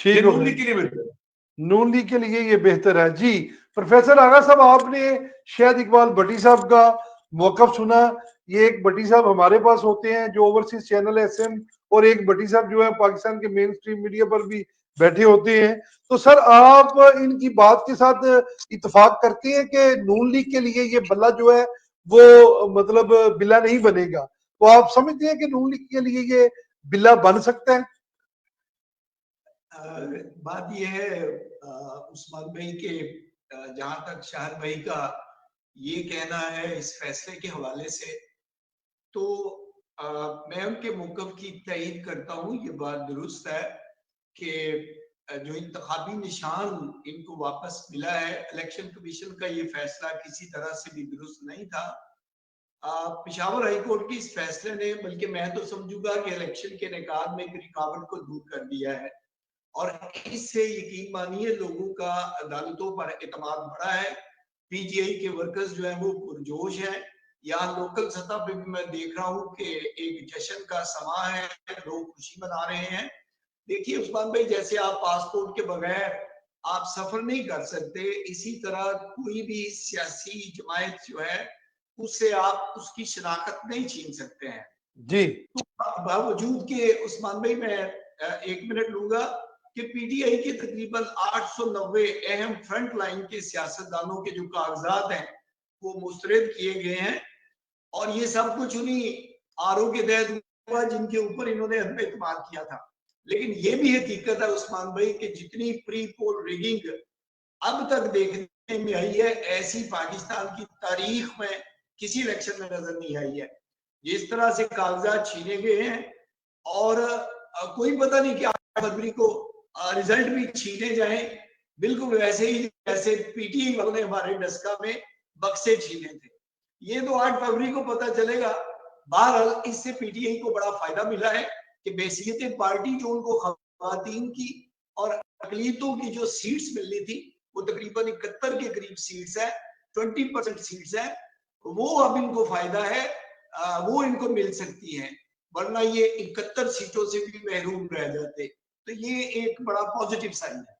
ये नून लीग के लिए बेहतर है, नून लीग के लिए ये बेहतर है जी। प्रोफेसर आगा साहब, आपने शायद इकबाल भट्टी साहब का मौकफ सुना। ये एक भट्टी साहब हमारे पास होते हैं जो ओवरसीज चैनल एसएम, और एक भट्टी साहब जो है पाकिस्तान के मेन स्ट्रीम मीडिया पर भी बैठे होते हैं। तो सर, आप इनकी बात के साथ इत्तेफाक करते हैं कि नून लीग के लिए ये बल्ला जो है वो मतलब बिल्ला नहीं बनेगा? तो आप समझते हैं कि नून लीग के लिए ये बिल्ला बन सकता है? बात यह है उस्मान भाई के, जहां तक शाहिद भाई का ये कहना है इस फैसले के हवाले से, तो मैं उनके मौक़िफ़ की तईद करता हूँ। ये बात दुरुस्त है कि जो इंतखाबी निशान इनको वापस मिला है, इलेक्शन कमीशन का ये फैसला किसी तरह से भी दुरुस्त नहीं था। पेशावर हाई कोर्ट के इस फैसले ने, बल्कि मैं तो समझूंगा कि इलेक्शन के इनेकाद में एक रुकावट को दूर कर दिया है, और इससे यकीन मानिए लोगों का अदालतों पर एतमाद बढ़ा है। पीजीआई के वर्कर्स जो है वो पुरजोश हैं। यहाँ लोकल सतह पे भी मैं देख रहा हूँ कि एक जश्न का समा है, लोग खुशी मना रहे हैं। देखिए उस्मान भाई, जैसे आप पासपोर्ट के बगैर आप सफर नहीं कर सकते, इसी तरह कोई भी सियासी जमायत जो है उससे आप उसकी शनाख्त नहीं छीन सकते हैं जी। तो बावजूद के उस्मान भाई, मैं 1 मिनट लूंगा कि पीटीआई के तकरीबन 890 अहम फ्रंट लाइन के सियासतदानों के जो कागजात हैं वो मुस्तरद किए गए हैं, और ये सब कुछ उन्हीं आरओ के तहत हुआ जिनके ऊपर इन्होंने एतमाद किया था। लेकिन ये भी हकीकत है उस्मान भाई कि जितनी प्री पोल रिगिंग अब तक देखने में आई है, ऐसी पाकिस्तान की तारीख में किसी इलेक्शन में नजर नहीं आई है। जिस तरह से कागजात छीने गए हैं, और कोई पता नहीं कि 8 फरवरी को रिजल्ट भी छीने जाए, बिल्कुल वैसे ही जैसे पीटीआई वालों ने हमारे डस्का में बक्से छीने थे। ये तो 8 फरवरी को पता चलेगा। बहरहाल इससे पीटीआई को बड़ा फायदा मिला है कि बेसियत पार्टी जो उनको खवातीन की और अकलीतों की जो सीट्स मिलनी थी, वो तकरीबन 71 के करीब सीट्स है, 20% सीट्स है, वो अब इनको फायदा है, वो इनको मिल सकती है, वरना ये 71 सीटों से भी महरूम रह जाते। तो ये एक बड़ा पॉजिटिव साइन है।